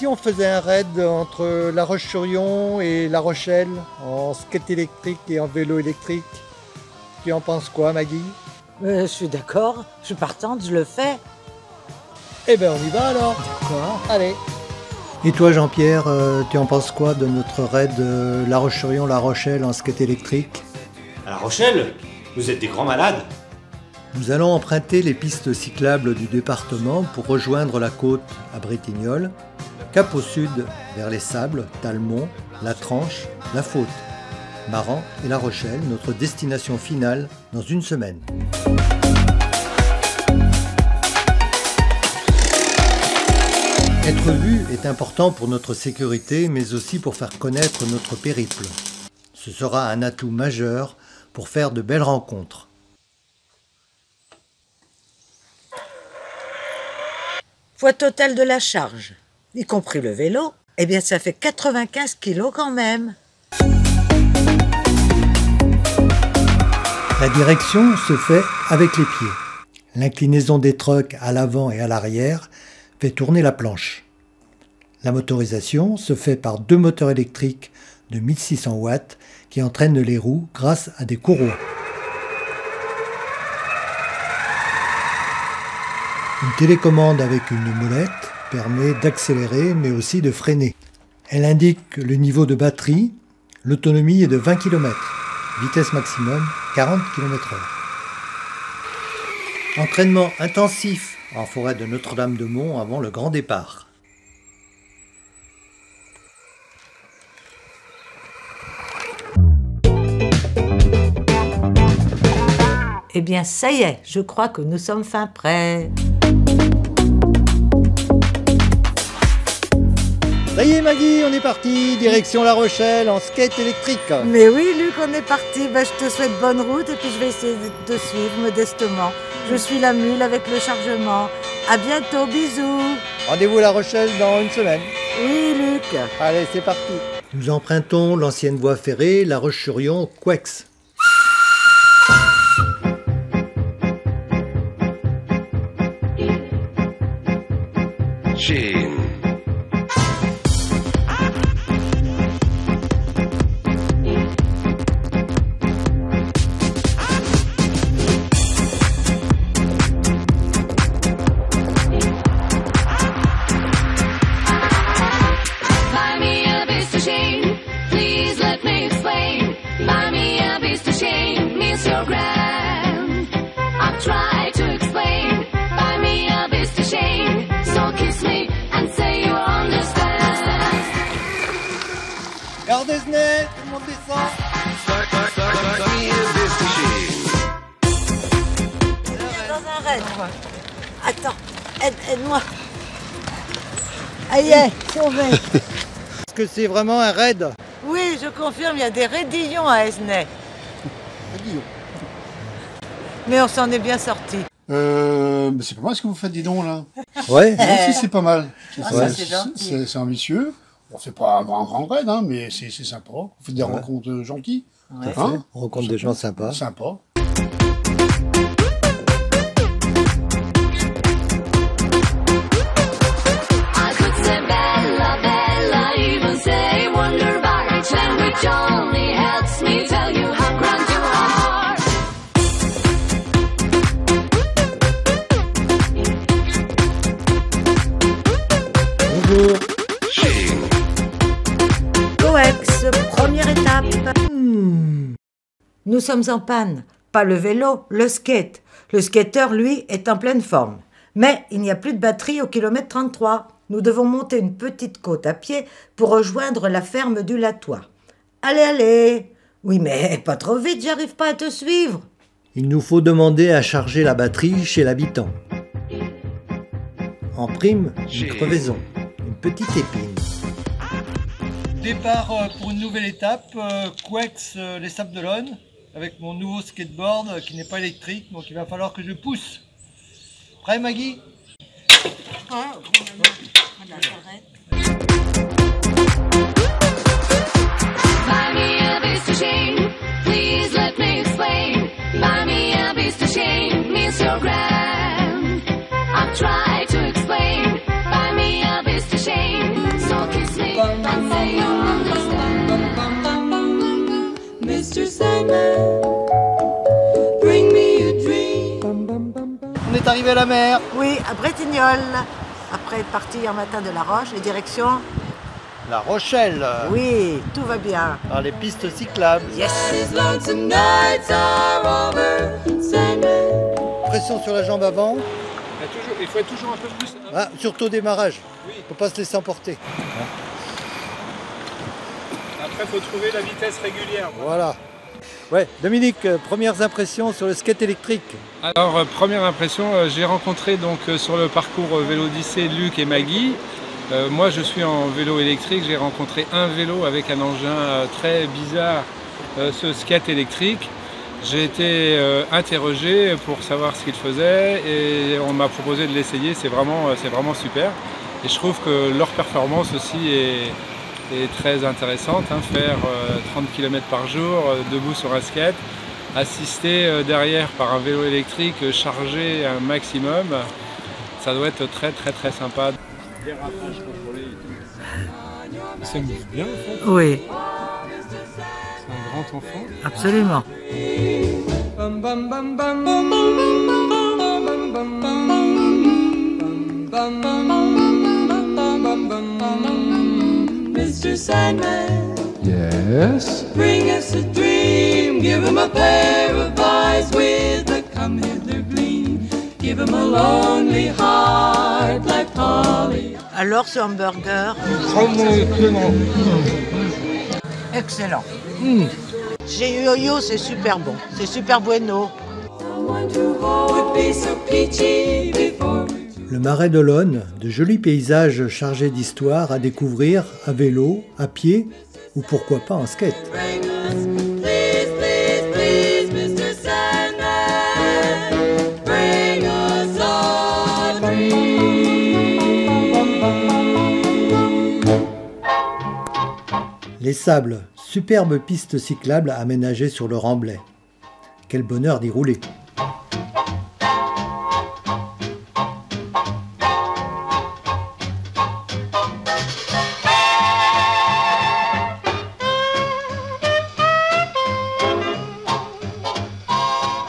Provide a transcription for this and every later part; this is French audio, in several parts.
si on faisait un raid entre La Roche-sur-Yon et La Rochelle en skate électrique et en vélo électrique? Tu en penses quoi, Maggie? Je suis d'accord, je suis partante, je le fais. Eh ben on y va alors. D'accord. Allez. Et toi Jean-Pierre, tu en penses quoi de notre raid La Roche-sur-Yon, La Rochelle en skate électrique? À La Rochelle? Vous êtes des grands malades. Nous allons emprunter les pistes cyclables du département pour rejoindre la côte à Bretignolles, cap au sud vers les Sables, Talmont, La Tranche, La Faute, Maran et La Rochelle, notre destination finale dans une semaine. Être vu est important pour notre sécurité, mais aussi pour faire connaître notre périple. Ce sera un atout majeur pour faire de belles rencontres. Poids total de la charge, y compris le vélo, eh bien ça fait 95 kilos quand même. La direction se fait avec les pieds. L'inclinaison des trucks à l'avant et à l'arrière fait tourner la planche. La motorisation se fait par 2 moteurs électriques de 1600 watts qui entraînent les roues grâce à des courroies. Une télécommande avec une molette permet d'accélérer mais aussi de freiner. Elle indique le niveau de batterie, l'autonomie est de 20 km, vitesse maximum 40 km/h. Entraînement intensif en forêt de Notre-Dame-de-Mont avant le grand départ. Eh bien ça y est, je crois que nous sommes fin prêts. Ça y est Maggie, on est parti, direction La Rochelle en skate électrique. Mais oui Luc, on est parti, je te souhaite bonne route et puis je vais essayer de te suivre modestement. Je suis la mule avec le chargement. À bientôt, bisous. Rendez-vous à La Rochelle dans une semaine. Oui Luc. Allez, c'est parti. Nous empruntons l'ancienne voie ferrée La Roche-sur-Yon, Couex. Gare d'Esnay, tout le monde descend. Dans un raid. Attends, aide-moi. Aïe, sauvé. Est-ce que c'est vraiment un raid? Oui, je confirme, il y a des raidillons à Esnay. Mais on s'en est bien sorti. C'est pas mal ce que vous faites, dis donc, là. Ouais. Moi aussi, c'est pas mal. ça, c'est gentil. C'est ambitieux. Bon, c'est pas un grand raid, hein, mais c'est sympa. Vous faites des rencontres gentilles. Ouais. Hein, On rencontre des gens sympas. sympa. Bonjour. Coex, première étape. Nous sommes en panne. Pas le vélo, le skate. Le skateur, lui, est en pleine forme. Mais il n'y a plus de batterie au kilomètre 33. Nous devons monter une petite côte à pied pour rejoindre la ferme du Latois. Allez, allez. Oui, mais pas trop vite, j'arrive pas à te suivre. Il nous faut demander à charger la batterie chez l'habitant. En prime, une crevaison, une petite épine. Départ pour une nouvelle étape, Couex, les Sables d'Olonne, avec mon nouveau skateboard qui n'est pas électrique, donc il va falloir que je pousse. Prêt Maggie? est arrivé à la mer. Oui, à Bretignolles. Après être parti hier matin de La Roche et direction... La Rochelle. Oui, tout va bien. Par les pistes cyclables. Yes. Pression sur la jambe avant. Il faut être toujours un peu plus... Ah, surtout au démarrage. Oui. Faut pas se laisser emporter. Après, il faut trouver la vitesse régulière. Voilà. Ouais, Dominique, premières impressions sur le skate électrique. Alors, première impression, j'ai rencontré donc sur le parcours Vélo Odyssée Luc et Maggie. Moi, je suis en vélo électrique. J'ai rencontré un vélo avec un engin très bizarre, ce skate électrique. J'ai été interrogé pour savoir ce qu'il faisait et on m'a proposé de l'essayer. C'est vraiment super. Et je trouve que leur performance aussi est très intéressante. Faire 30 km par jour debout sur un skate, assisté derrière par un vélo électrique chargé un maximum, ça doit être très sympa. Dérapage contrôlé et tout. Il s'amuse bien en fait. Oui, C'est un grand enfant. absolument. Mr. Sandman, Yes. bring us a dream. Give him a pair of eyes with a come hither gleam. Give him a lonely heart like Polly. Alors ce hamburger, excellent. Chez Yo-Yo, c'est super bon, c'est super bueno. Someone to hold would be so peachy before we Le Marais d'Olonne, de jolis paysages chargés d'histoire à découvrir à vélo, à pied ou pourquoi pas en skate. bring us. Please, please, please, Mr. Sandman, bring us a dream. Les Sables, superbe piste cyclable aménagée sur le remblai. Quel bonheur d'y rouler.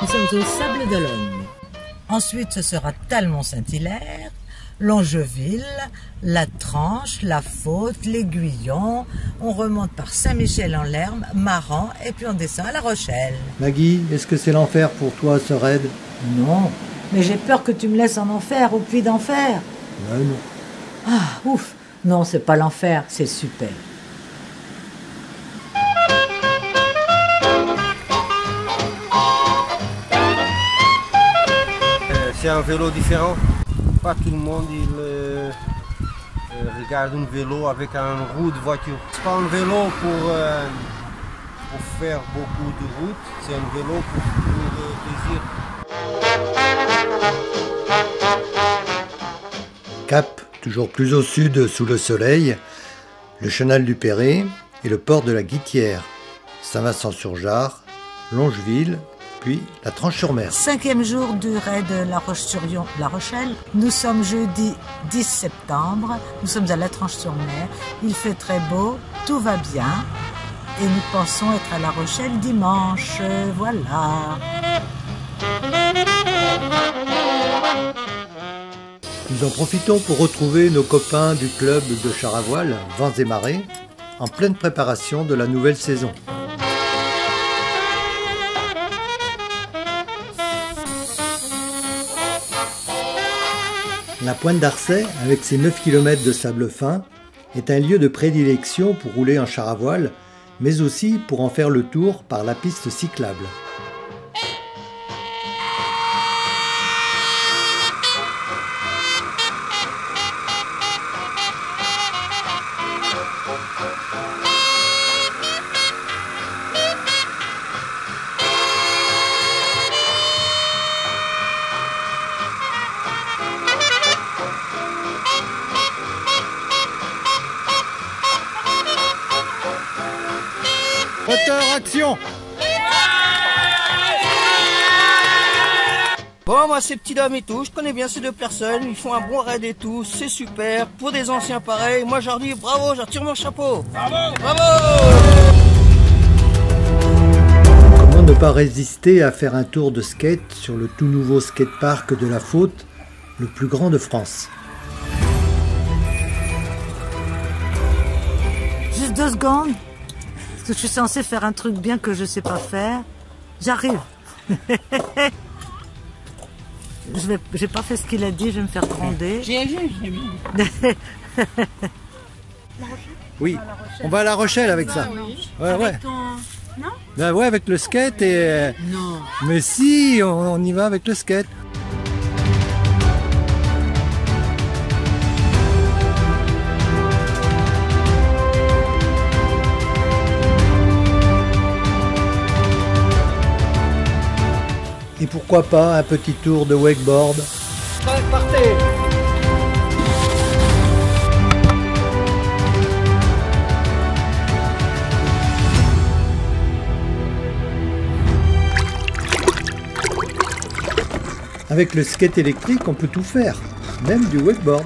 Nous sommes au Sable d'Olonne. Ensuite, ce sera Talmont-Saint-Hilaire, Longeville, La Tranche, La Faute, l'Aiguillon. On remonte par Saint-Michel-en-Lerme, Maran, et puis on descend à La Rochelle. Maggie, est-ce que c'est l'enfer pour toi ce raid? Non, mais j'ai peur que tu me laisses en enfer, au puits d'enfer. Non. Ah, ouf. Non, c'est pas l'enfer, c'est super. C'est un vélo différent. Pas tout le monde regarde un vélo avec un roue de voiture. C'est pas un vélo pour faire beaucoup de route, c'est un vélo pour plaisir. Cap, toujours plus au sud sous le soleil, le chenal du Perret et le port de la Guittière, Saint-Vincent-sur-Jard, Longeville, puis la Tranche-sur-Mer. 5e jour du raid de La Roche-sur-Yon, La Rochelle. Nous sommes jeudi 10 septembre. Nous sommes à La Tranche-sur-Mer. Il fait très beau, tout va bien. Et nous pensons être à La Rochelle dimanche. Voilà. Nous en profitons pour retrouver nos copains du club de char à voile, Vents et Marées, en pleine préparation de la nouvelle saison. La Pointe d'Arcet, avec ses 9 km de sable fin, est un lieu de prédilection pour rouler en char à voile, mais aussi pour en faire le tour par la piste cyclable. Moteur, action! Bon, moi c'est Petit Dame et tout, je connais bien ces deux personnes, ils font un bon raid et tout, c'est super. Pour des anciens pareils, moi je leur dis bravo, je leur tire mon chapeau. Bravo! Bravo! Comment ne peux pas résister à faire un tour de skate sur le tout nouveau skatepark de la Faute, le plus grand de France. Juste 2 secondes, parce que je suis censée faire un truc bien que je sais pas faire. J'arrive. J'ai pas fait ce qu'il a dit, je vais me faire gronder. J'ai vu. Oui, on va à La Rochelle avec ça. Ouais, ouais. Non? Ben ouais, avec le skate et... Non. Mais si, on y va avec le skate. Et pourquoi pas un petit tour de wakeboard. Partez! Avec le skate électrique, on peut tout faire, même du wakeboard.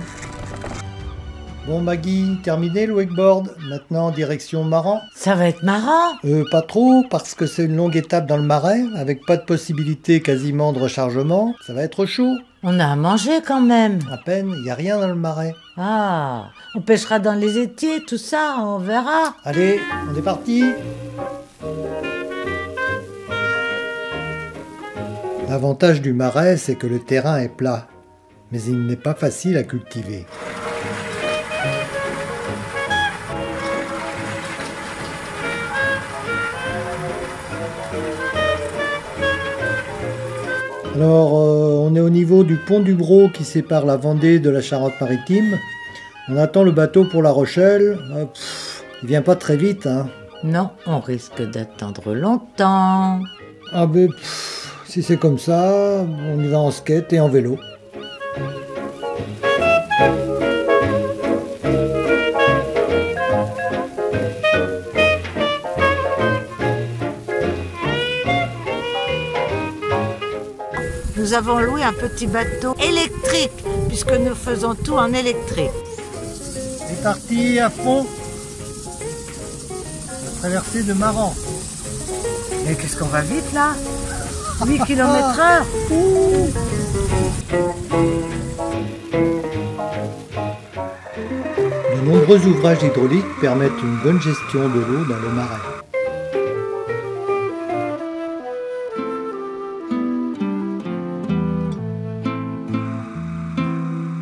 Bon Maggie, terminé le wakeboard. Maintenant, direction Maran. Ça va être marrant. Pas trop, parce que c'est une longue étape dans le marais, avec pas de possibilité quasiment de rechargement. Ça va être chaud. On a à manger quand même. À peine, il n'y a rien dans le marais. Ah, on pêchera dans les étiers, tout ça, on verra. Allez, on est parti. L'avantage du marais, c'est que le terrain est plat, mais il n'est pas facile à cultiver. Alors, on est au niveau du pont du Brau qui sépare la Vendée de la Charente-Maritime. On attend le bateau pour La Rochelle. Il vient pas très vite, hein. Non, on risque d'attendre longtemps. Ah ben, si c'est comme ça, on y va en skate et en vélo. Nous avons loué un petit bateau électrique, puisque nous faisons tout en électrique. C'est parti à fond. La traversée de Maran. Mais qu'est-ce qu'on va vite là 8 km/h. De nombreux ouvrages hydrauliques permettent une bonne gestion de l'eau dans le marais.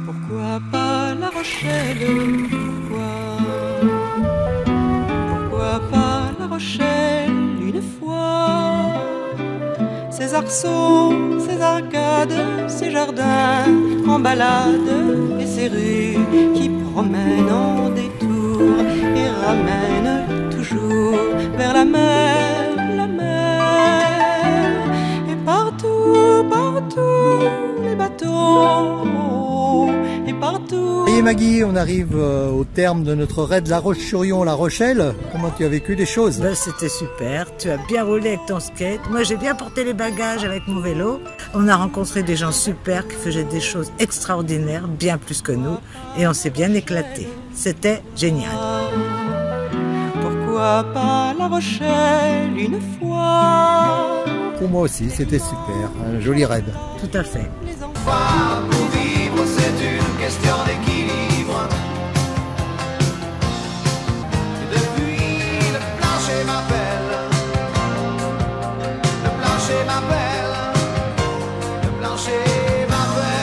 Pourquoi pas La Rochelle? Pourquoi pas La Rochelle une fois? Ces arceaux, ces arcades, ces jardins en balade et ces rues qui promènent en détour et ramènent toujours vers la mer, et partout, partout les bateaux, et partout. Et Maggie, on arrive au terme de notre raid La Roche-sur-Yon, La Rochelle. Comment tu as vécu les choses? Ben, c'était super, tu as bien roulé avec ton skate. Moi j'ai bien porté les bagages avec mon vélo. On a rencontré des gens super qui faisaient des choses extraordinaires, bien plus que nous. Et on s'est bien éclaté. C'était génial. Pourquoi pas La Rochelle une fois? Pour moi aussi, c'était super. Un joli raid. Tout à fait. Les enfants Pour vivre, c'est une question d'équilibre. Et depuis, le plancher m'appelle. Le plancher m'appelle. Le plancher m'appelle.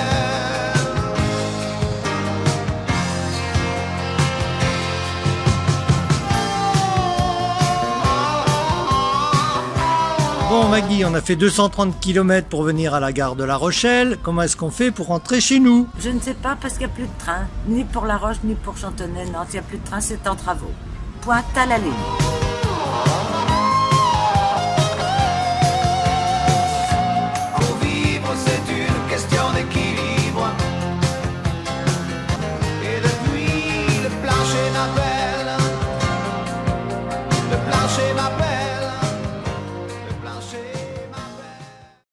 Bon Maggie, on a fait 230 km pour venir à la gare de La Rochelle. Comment est-ce qu'on fait pour rentrer chez nous? Je ne sais pas parce qu'il n'y a plus de train. Ni pour La Roche, ni pour Chantonnay. Non, il n'y a plus de train, c'est en travaux. Pointe à la ligne.